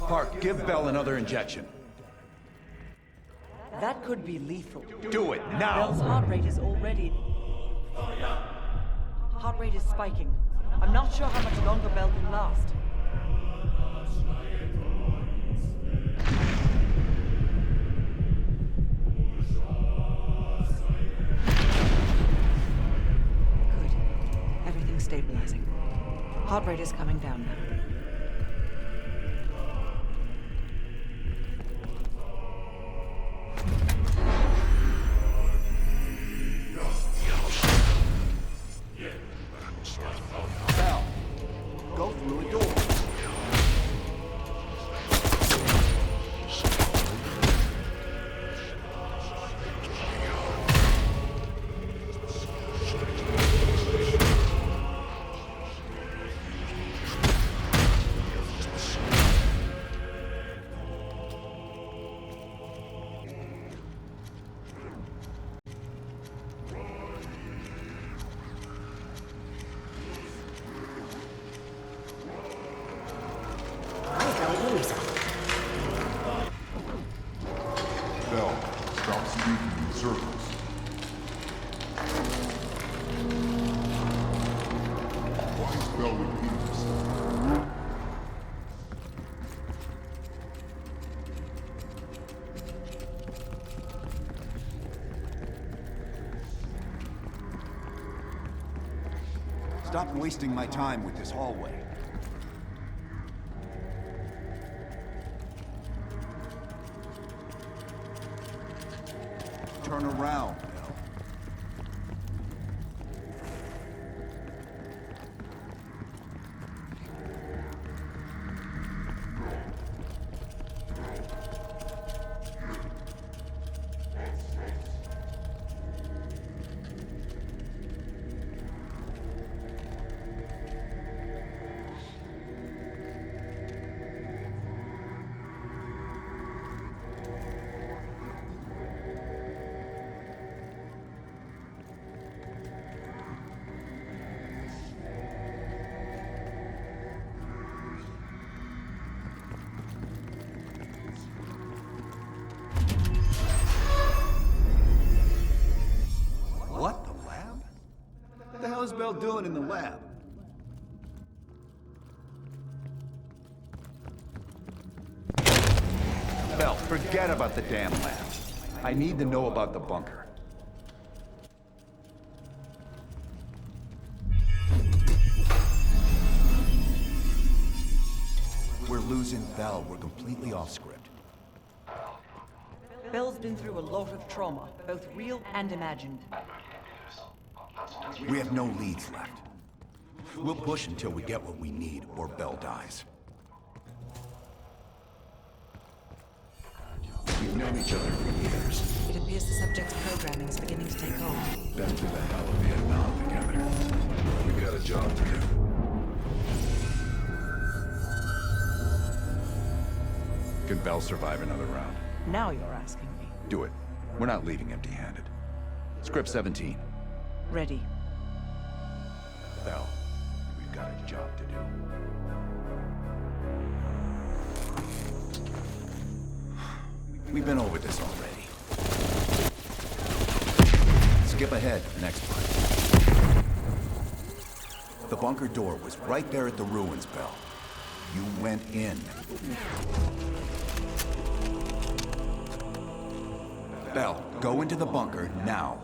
Park, give Bell another injection. That could be lethal. Do it, Bell's now! heart rate is already... Heart rate is spiking. I'm not sure how much longer Bell can last. Good. Everything's stabilizing. Heart rate is coming down now. Bell, go through a door. Bell, stop speaking in circles. Why is Bell repeating himself? Stop wasting my time with this hallway. Turn around, Bell. What? The lab? What the hell is Bell doing in the lab? Bell, forget about the damn lab. I need to know about the bunker. We're losing Bell. We're completely off script. Bell's been through a lot of trauma, both real and imagined. We have no leads left. We'll push until we get what we need, or Bell dies. We've known each other for years. It appears the subject's programming is beginning to take hold. Been through the hell of Vietnam together. We got a job to do. Can Bell survive another round? Now you're asking me. Do it. We're not leaving empty-handed. Script 17. Ready. Bell, we've got a job to do. We've been over this already. Skip ahead, next part. The bunker door was right there at the ruins, Bell. You went in. Bell, go into the bunker now.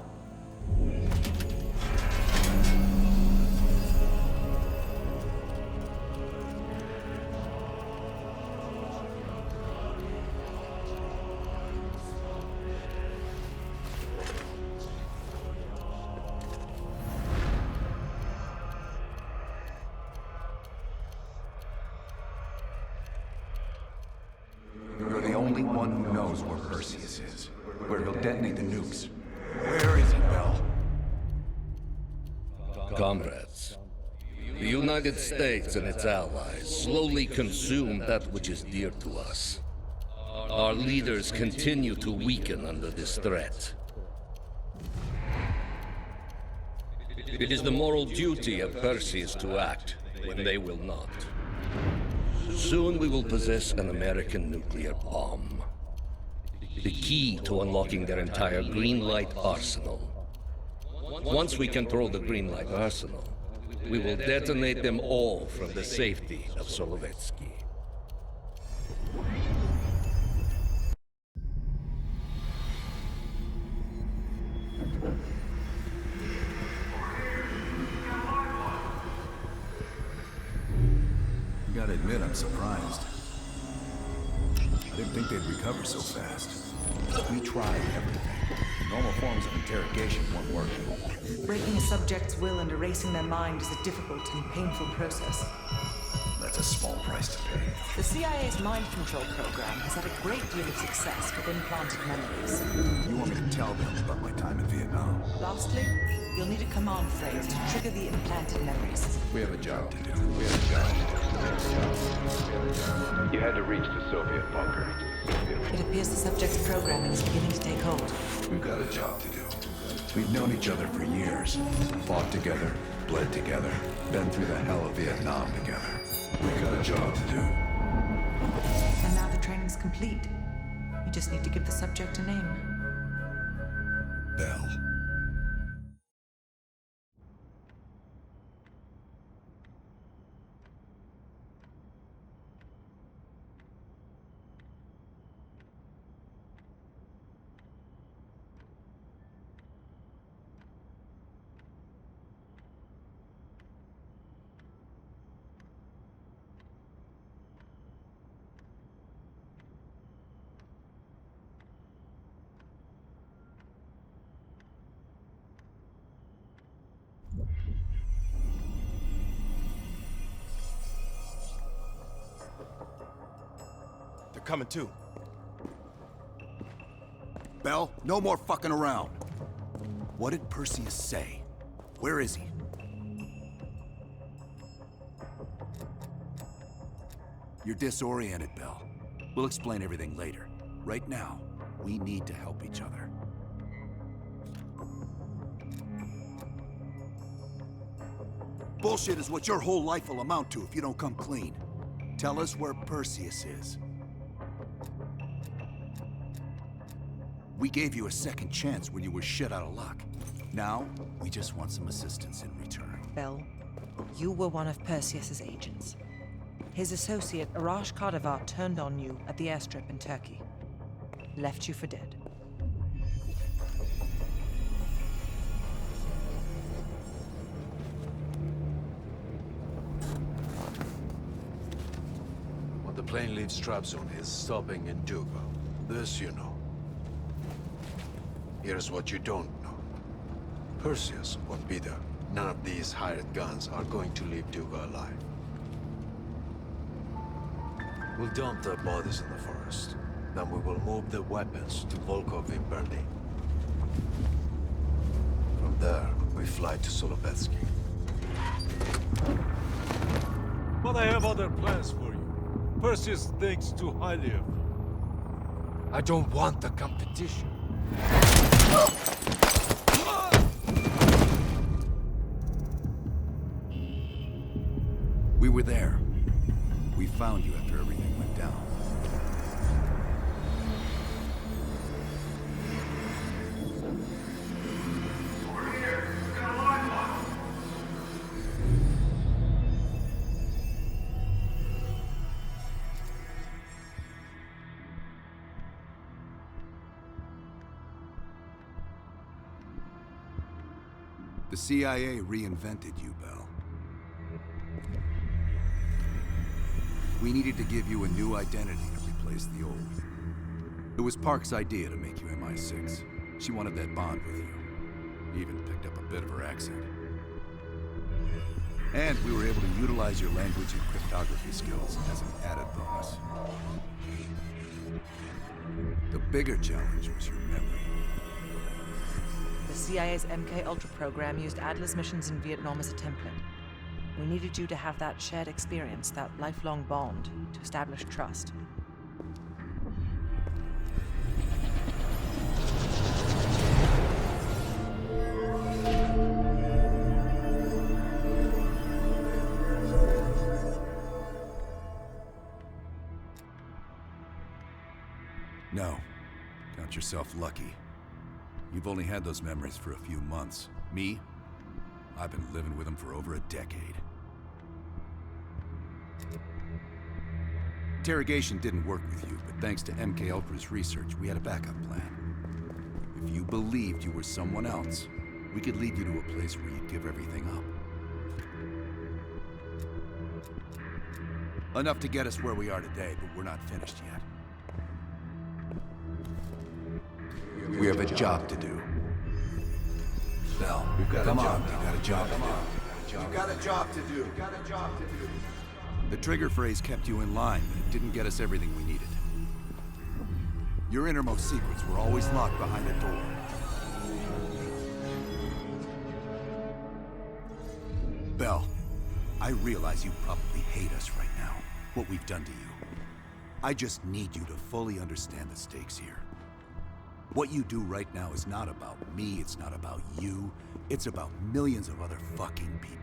You're the only one who knows where Perseus is, where he'll detonate the nukes. Where is he, Bell? Comrades, the United States and its allies slowly consume that which is dear to us. Our leaders continue to weaken under this threat. It is the moral duty of Perseus to act when they will not. Soon we will possess an American nuclear bomb. The key to unlocking their entire Greenlight arsenal. Once we control the Greenlight arsenal, we will detonate them all from the safety of Solovetsky. Gotta admit, I'm surprised. I didn't think they'd recover so fast. We tried everything. Normal forms of interrogation weren't working. Breaking a subject's will and erasing their mind is a difficult and painful process. That's a small price to pay. The CIA's mind control program has had a great deal of success with implanted memories. You want me to tell them about my time in Vietnam? Lastly, you'll need a command phrase to trigger the implanted memories. We have a job to do. You had to reach the Soviet bunker. It appears the subject's programming is beginning to take hold. We've got a job to do. We've known each other for years. Fought together, bled together, been through the hell of Vietnam together. We've got a job to do. And now the training's complete. You just need to give the subject a name. Bell. Coming too. Bell, no more fucking around. What did Perseus say? Where is he? You're disoriented, Bell. We'll explain everything later. Right now, we need to help each other. Bullshit is what your whole life will amount to if you don't come clean. Tell us where Perseus is. We gave you a second chance when you were shit out of luck. Now, we just want some assistance in return. Bell, you were one of Perseus's agents. His associate, Arash Kardavar, turned on you at the airstrip in Turkey. Left you for dead. When the plane leaves Trabzon, it's stopping in Duga. This you know. Here's what you don't know. Perseus won't be there. None of these hired guns are going to leave Duga alive. We'll dump their bodies in the forest. Then we will move the weapons to Volkov in Berlin. From there, we fly to Solovetsky. But I have other plans for you. Perseus thinks too highly of you. I don't want the competition. We were there. We found you after everything went down. The CIA reinvented you, Bell. We needed to give you a new identity to replace the old. It was Park's idea to make you MI6. She wanted that bond with you. You even picked up a bit of her accent. And we were able to utilize your language and cryptography skills as an added bonus. The bigger challenge was your memory. The CIA's MK-Ultra program used Adler's missions in Vietnam as a template. We needed you to have that shared experience, that lifelong bond, to establish trust. No. Count yourself lucky. You've only had those memories for a few months. Me? I've been living with them for over a decade. Interrogation didn't work with you, but thanks to MK Ultra's research, we had a backup plan. If you believed you were someone else, we could lead you to a place where you'd give everything up. Enough to get us where we are today, but we're not finished yet. We have a job to do. Bell, come on, we got a job to do. You got a job to do. The trigger phrase kept you in line, but it didn't get us everything we needed. Your innermost secrets were always locked behind a door. Bell, I realize you probably hate us right now, what we've done to you. I just need you to fully understand the stakes here. What you do right now is not about me, it's not about you, it's about millions of other fucking people.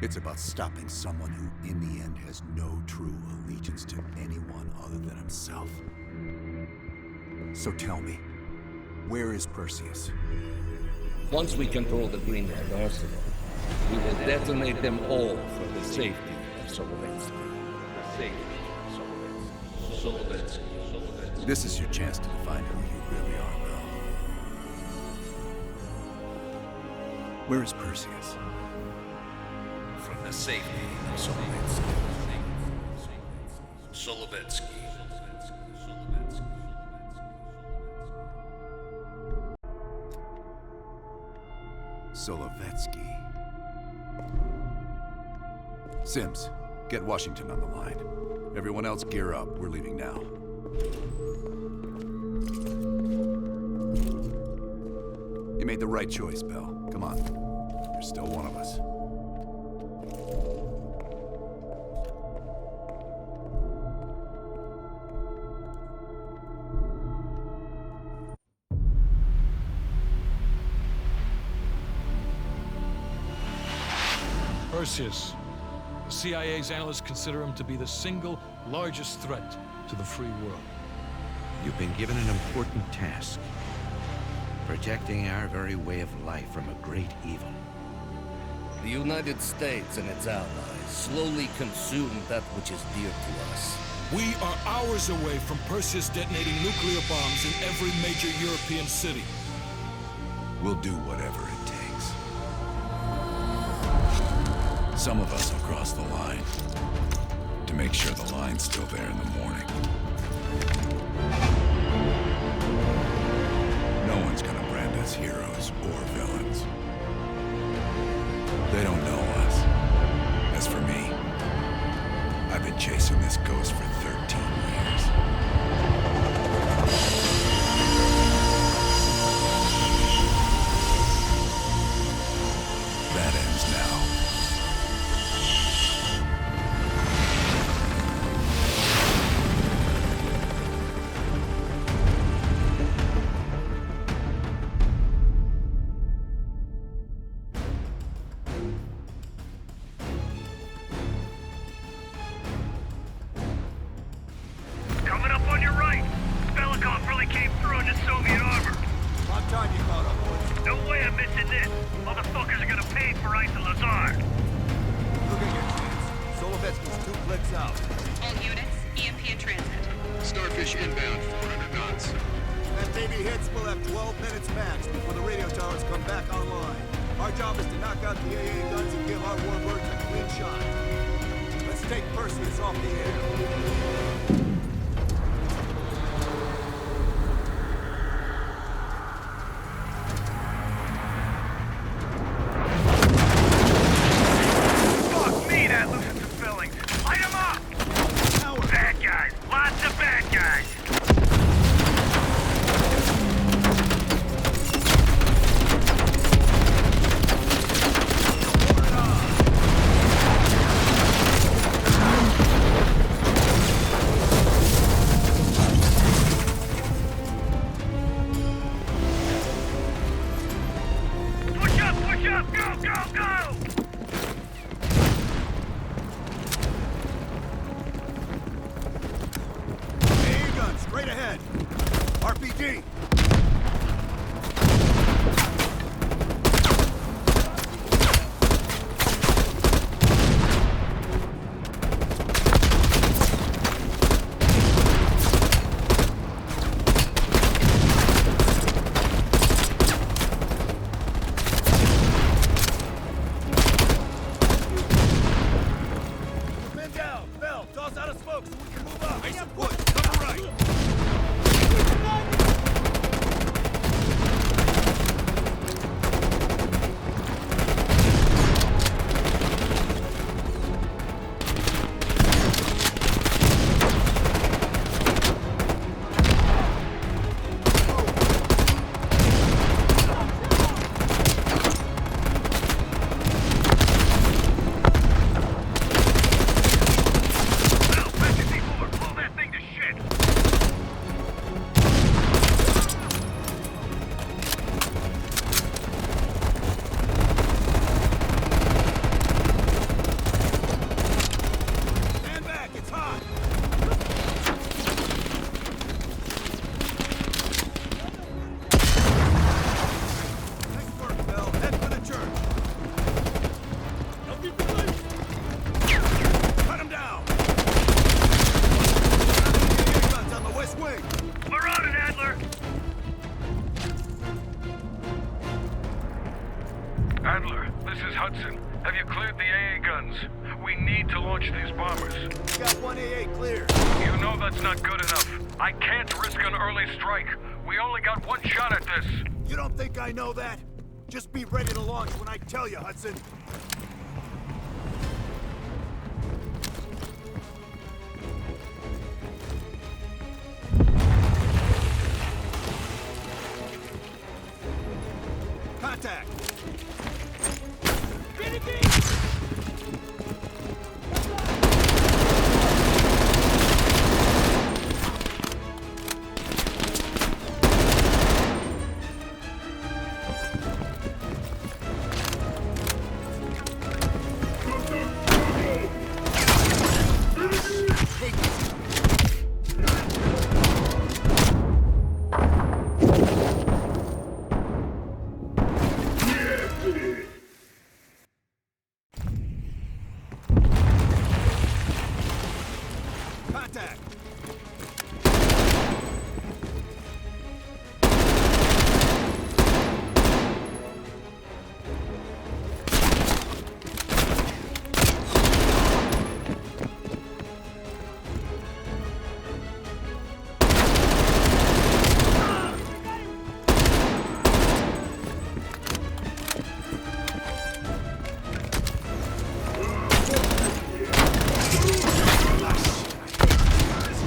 It's about stopping someone who, in the end, has no true allegiance to anyone other than himself. So tell me, where is Perseus? Once we control the Greenland arsenal, we will detonate them all for the safety of Solovetsky. This is your chance to define who you really are, Bell. Where is Perseus? From the safety of Solovetsky. Solovetsky. Solovetsky. Sims, get Washington on the line. Everyone else gear up. We're leaving now. You made the right choice, Bell. Come on. You're still one of us. Perseus. The CIA's analysts consider him to be the single largest threat to the free world. You've been given an important task. Protecting our very way of life from a great evil. The United States and its allies slowly consume that which is dear to us. We are hours away from Perseus detonating nuclear bombs in every major European city. We'll do whatever it takes. Some of us will cross the line to make sure the line's still there in the morning. No one's gonna brand us heroes or villains. They don't know us. As for me, I've been chasing this ghost for 13 years. That ends now. Coming up on your right. Belikov really came through in the Soviet armor. About time you caught up, boys. No way I'm missing this. Motherfuckers are gonna pay for Ice and Lazar. Look at your chance. Solovetsky's 2 clicks out. All units, EMP in transit. Starfish inbound, 400 knots. That baby hits, we'll have 12 minutes max before the radio towers come back online. Our job is to knock out the AA guns and give our warbirds a clean shot. Let's take Perseus off the air. Fuck me, that loosens some fillings. Light 'em up! Bad guys. Lots of bad guys. Mason Wood, cover right! Well, back at D4, blow that thing to shit! Stand back, it's hot! Nice work, Bell. Head for the church. Cut him down! Guns on the west wing! We're on it, Adler! Adler, this is Hudson. Have you cleared the AA guns? We need to launch these bombers. We got 1 AA clear. You know that's not good enough. I can't risk an early strike. We only got one shot at this. You don't think I know that? Just be ready to launch when I tell you, Hudson. Contact! Contact!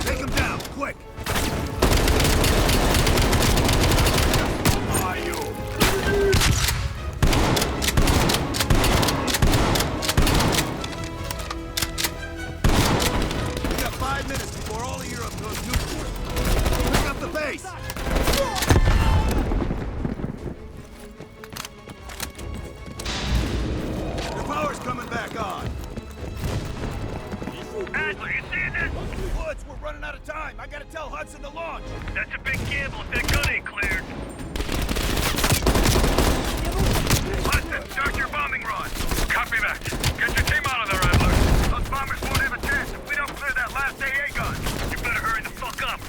Take him down, quick! Are you? We got 5 minutes before all of Europe goes nuclear. Pick up the pace! The power's coming back on. Adler, you seeing this? Woods, we're running out of time. I gotta tell Hudson to launch. That's a big gamble if that gun ain't cleared. Hudson, start your bombing run. Copy that. Get your team out of there, Adler. Those bombers won't have a chance if we don't clear that last AA gun. You better hurry the fuck up.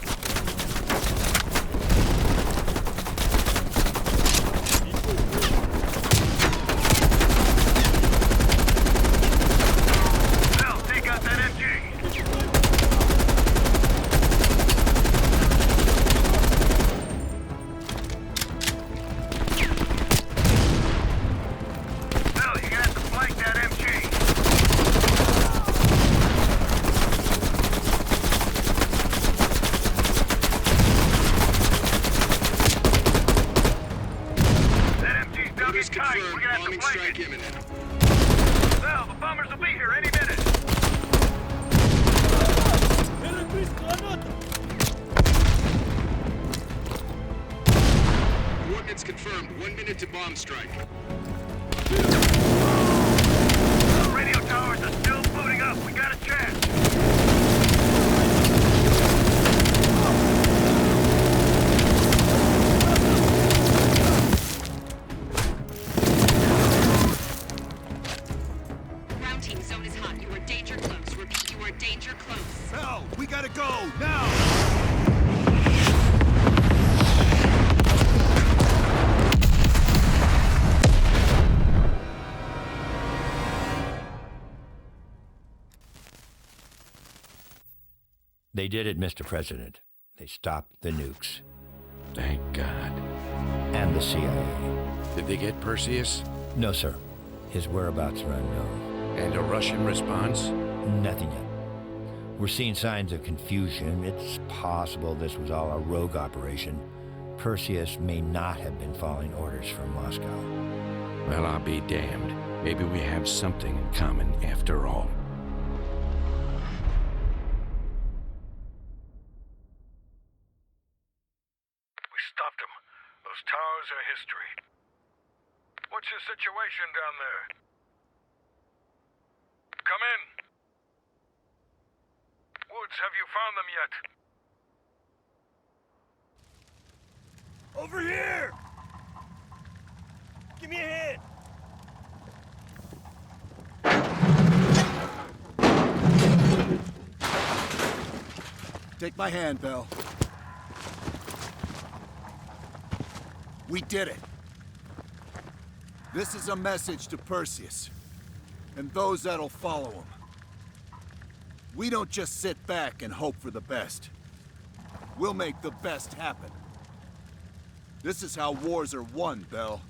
Now, take out that MG. Now, you got to flank that MG. That MG's down getting tight. We're gonna have to flank it. Well, the bombers will be here any minute. Coordinates confirmed. 1 minute to bomb strike. The radio towers are still booting up. We got a chance. Ground team, zone is hot. You are danger close. Repeat, you are danger close. Bell, we gotta go, now! They did it, Mr. President. They stopped the nukes. Thank God. And the CIA. Did they get Perseus? No, sir. His whereabouts are unknown. And a Russian response? Nothing yet. We're seeing signs of confusion. It's possible this was all a rogue operation. Perseus may not have been following orders from Moscow. Well, I'll be damned. Maybe we have something in common after all. We stopped them. Those towers are history. What's your situation down there? Come in. Woods, have you found them yet? Over here! Give me a hand! Take my hand, Bell. We did it. This is a message to Perseus, and those that'll follow him. We don't just sit back and hope for the best. We'll make the best happen. This is how wars are won, Bell.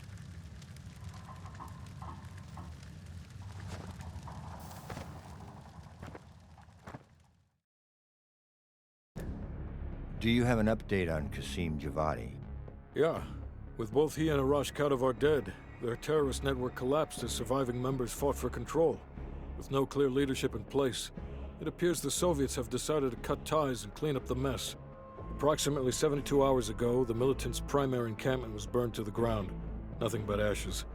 Do you have an update on Qasim Javadi? Yeah. With both he and Arash Kadivar dead, their terrorist network collapsed as surviving members fought for control. With no clear leadership in place, it appears the Soviets have decided to cut ties and clean up the mess. Approximately 72 hours ago, the militants' primary encampment was burned to the ground. Nothing but ashes.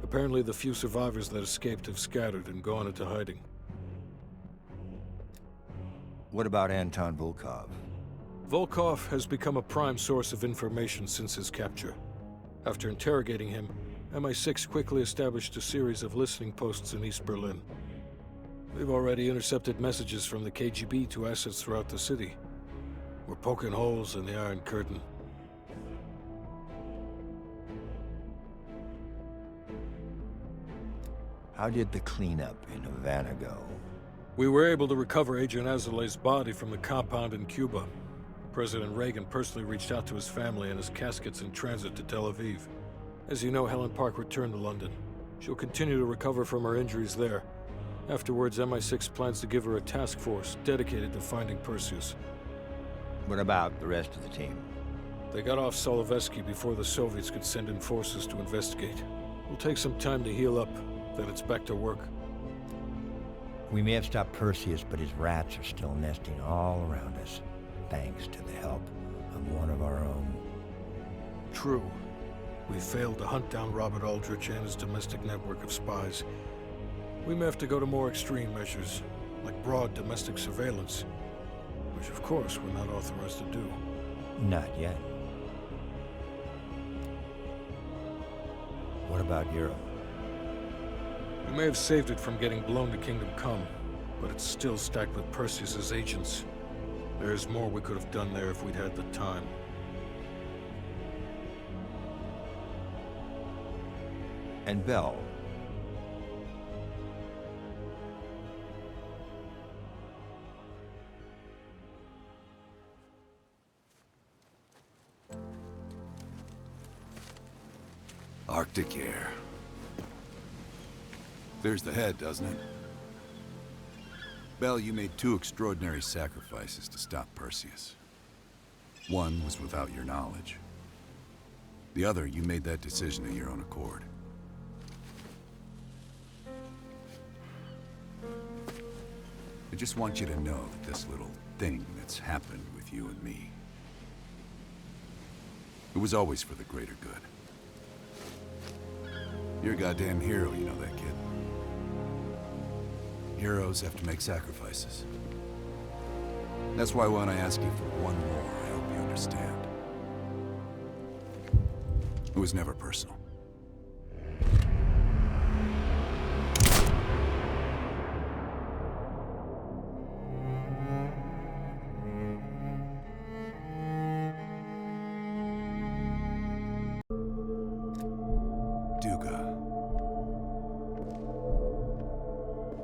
Apparently, the few survivors that escaped have scattered and gone into hiding. What about Anton Volkov? Volkov has become a prime source of information since his capture. After interrogating him, MI6 quickly established a series of listening posts in East Berlin. We've already intercepted messages from the KGB to assets throughout the city. We're poking holes in the Iron Curtain. How did the cleanup in Havana go? We were able to recover Agent Azoulay's body from the compound in Cuba. President Reagan personally reached out to his family, and his casket's in transit to Tel Aviv. As you know, Helen Park returned to London. She'll continue to recover from her injuries there. Afterwards, MI6 plans to give her a task force dedicated to finding Perseus. What about the rest of the team? They got off Solovetsky before the Soviets could send in forces to investigate. It'll take some time to heal up, then it's back to work. We may have stopped Perseus, but his rats are still nesting all around us, thanks to the help of one of our own. True. We failed to hunt down Robert Aldrich and his domestic network of spies. We may have to go to more extreme measures, like broad domestic surveillance, which of course we're not authorized to do. Not yet. What about Europe? We may have saved it from getting blown to Kingdom Come, but it's still stacked with Perseus's agents. There's more we could have done there if we'd had the time. And Bell. Arctic air. There's the head, doesn't it? Bell, you made two extraordinary sacrifices to stop Perseus. One was without your knowledge. The other, you made that decision of your own accord. I just want you to know that this little thing that's happened with you and me, it was always for the greater good. You're a goddamn hero, you know that, kid. Heroes have to make sacrifices. That's why when I ask you for one more, I hope you understand. It was never personal.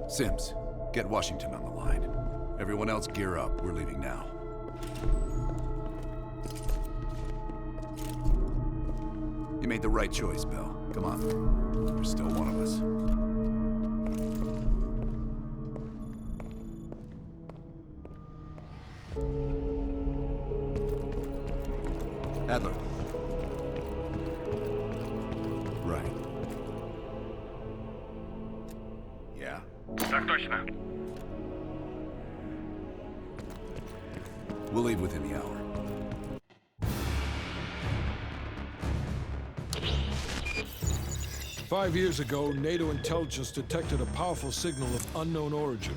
Sims, get Washington on the line. Everyone else gear up. We're leaving now. You made the right choice, Bell. Come on. You're still one of us. Adler. Right. Yeah? Так точно. We'll leave within the hour. Five years ago, NATO intelligence detected a powerful signal of unknown origin.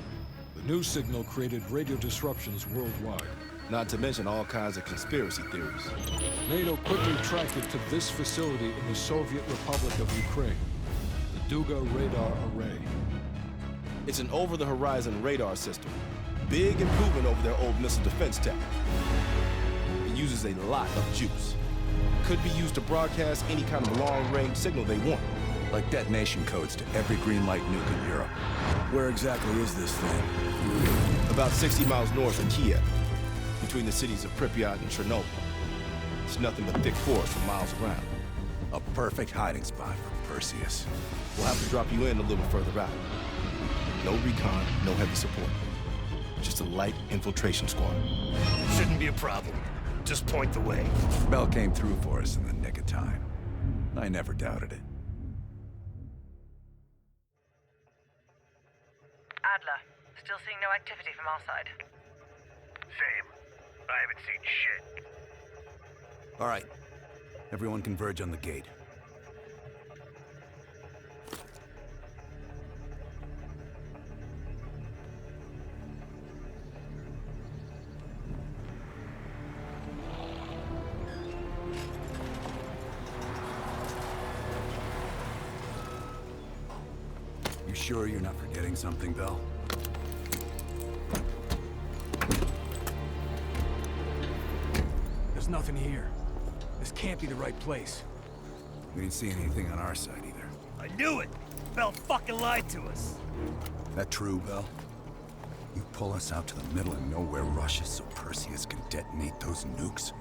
The new signal created radio disruptions worldwide. Not to mention all kinds of conspiracy theories. NATO quickly tracked it to this facility in the Soviet Republic of Ukraine, the Duga Radar Array. It's an over-the-horizon radar system. Big improvement over their old missile defense tech. It uses a lot of juice. Could be used to broadcast any kind of long-range signal they want. Like detonation codes to every green light nuke in Europe. Where exactly is this thing? About 60 miles north of Kiev, between the cities of Pripyat and Chernobyl. It's nothing but thick forest for miles around. A perfect hiding spot for Perseus. We'll have to drop you in a little further out. No recon, no heavy support. Just a light infiltration squad. Shouldn't be a problem. Just point the way. Bell came through for us in the nick of time. I never doubted it. Adler, still seeing no activity from our side. Same. I haven't seen shit. All right. Everyone converge on the gate. You sure you're not forgetting something, Bell? There's nothing here. This can't be the right place. We didn't see anything on our side either. I knew it! Bell fucking lied to us. That true, Bell? You pull us out to the middle of nowhere Russia so Perseus can detonate those nukes?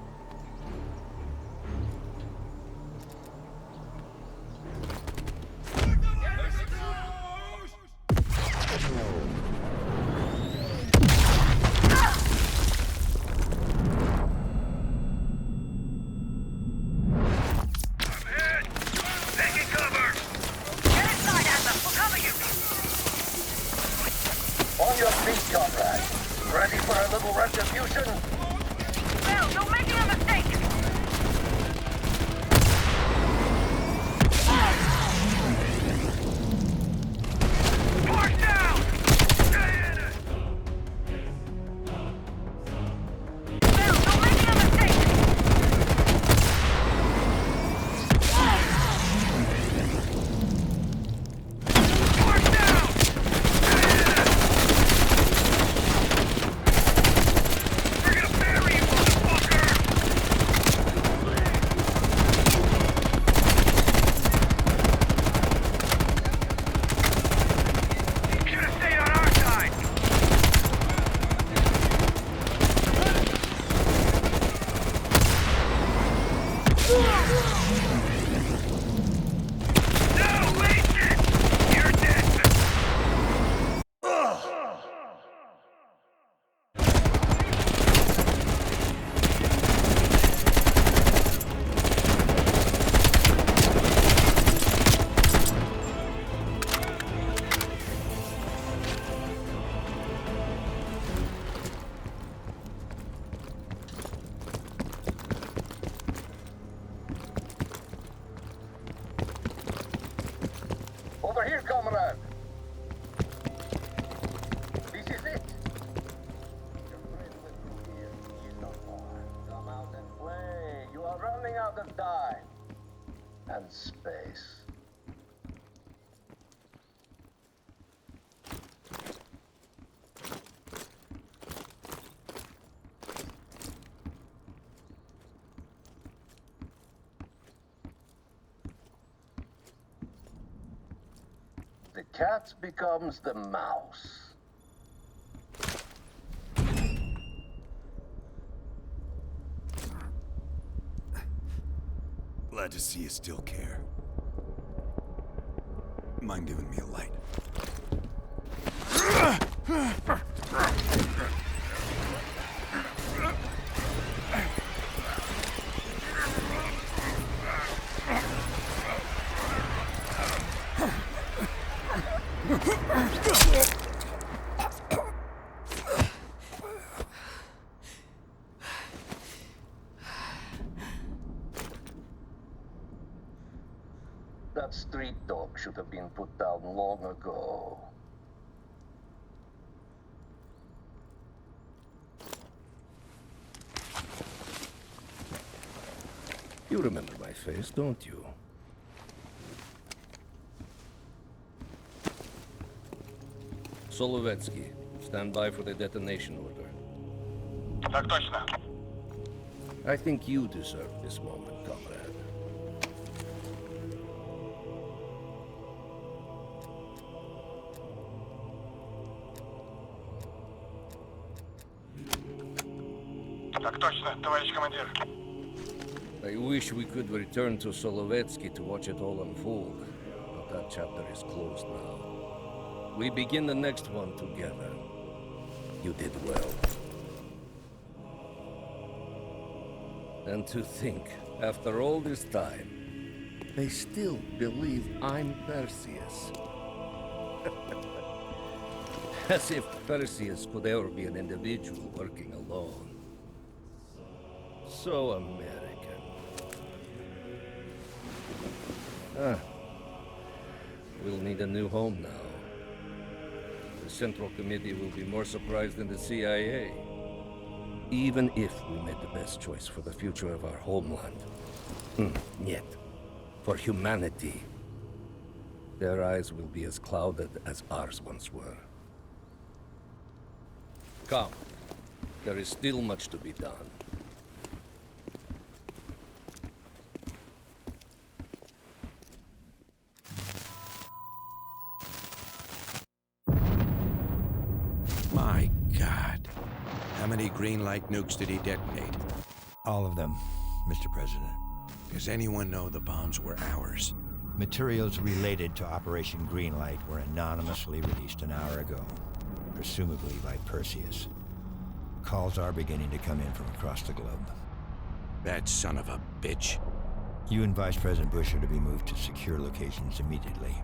On your feet, comrade. Ready for a little retribution? Bell, you're making a mistake! Push down! Stay in it! Bell, you're making a mistake! Push down! Stay in it! We're gonna bury you, motherfucker! Should have stayed on our side! No, waste it! You're dead! Over here, comrade! This is it! Your friend went through here. He is not far. Come out and play. You are running out of time. And space. The cat becomes the mouse. Glad to see you still care. Mind giving me a light? That street dog should have been put down long ago. You remember my face, don't you? Solovetsky, stand by for the detonation order. Так точно. I think you deserve this moment, comrade. Так точно, товарищ командир. I wish we could return to Solovetsky to watch it all unfold, but that chapter is closed now. We begin the next one together. You did well. And to think, after all this time, they still believe I'm Perseus. As if Perseus could ever be an individual working alone. So American. We'll need a new home now. The Central Committee will be more surprised than the CIA. Even if we made the best choice for the future of our homeland. Yet, for humanity, their eyes will be as clouded as ours once were. Come, there is still much to be done. My God. How many green light nukes did he detonate? All of them, Mr. President. Does anyone know the bombs were ours? Materials related to Operation Greenlight were anonymously released an hour ago, presumably by Perseus. Calls are beginning to come in from across the globe. That son of a bitch. You and Vice President Bush are to be moved to secure locations immediately.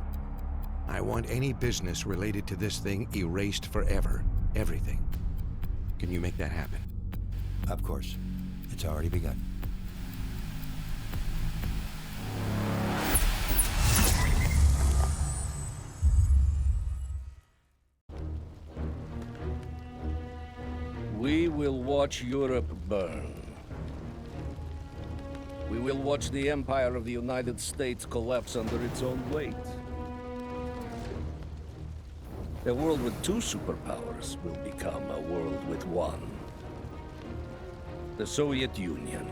I want any business related to this thing erased forever. Everything. Can you make that happen? Of course. It's already begun. We will watch Europe burn. We will watch the empire of the United States collapse under its own weight. A world with two superpowers will become a world with one. The Soviet Union.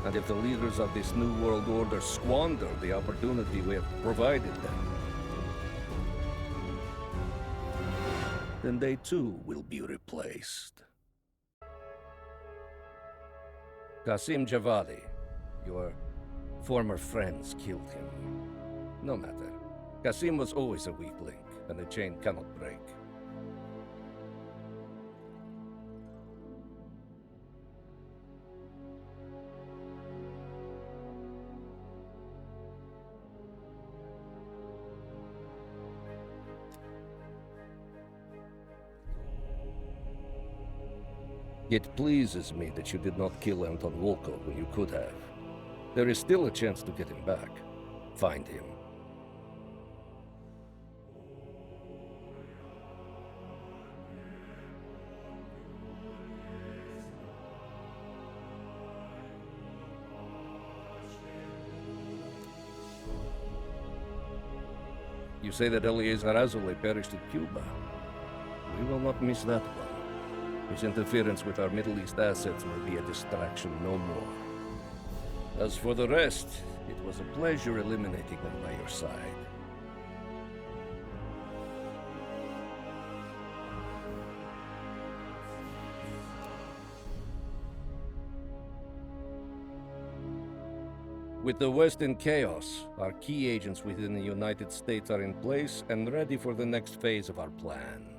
And if the leaders of this new world order squander the opportunity we have provided them, then they too will be replaced. Qasim Javadi, your former friends killed him. No matter. Qasim was always a weak link, and the chain cannot break. It pleases me that you did not kill Anton Volkov when you could have. There is still a chance to get him back. Find him. You say that Eleazar Azule perished in Cuba. We will not miss that one. His interference with our Middle East assets will be a distraction no more. As for the rest, it was a pleasure eliminating them by your side. With the West in chaos, our key agents within the United States are in place and ready for the next phase of our plan.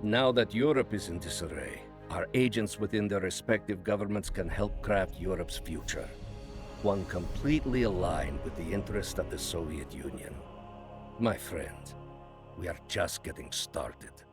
Now that Europe is in disarray, our agents within their respective governments can help craft Europe's future. One completely aligned with the interest of the Soviet Union. My friend, we are just getting started.